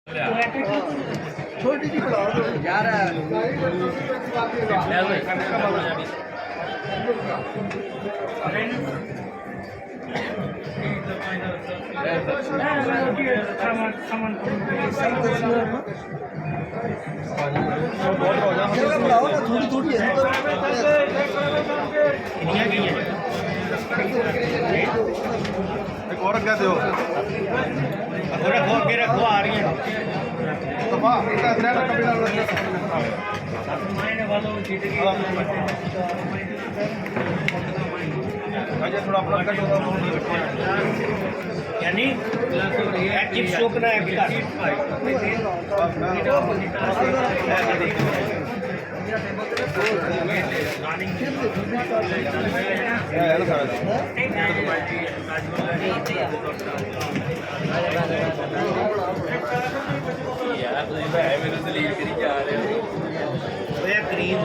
छोटी जी खिलाओ यार थोड़ी थोड़ी है एक और क्या दो रखो के रखो आ रही है दफा इतना इतना कभी ना थोड़ा अपना कट होगा यानी एक्टिव शो करना है यार तो है मेरे से लीड करी जा रहे हो क्रीम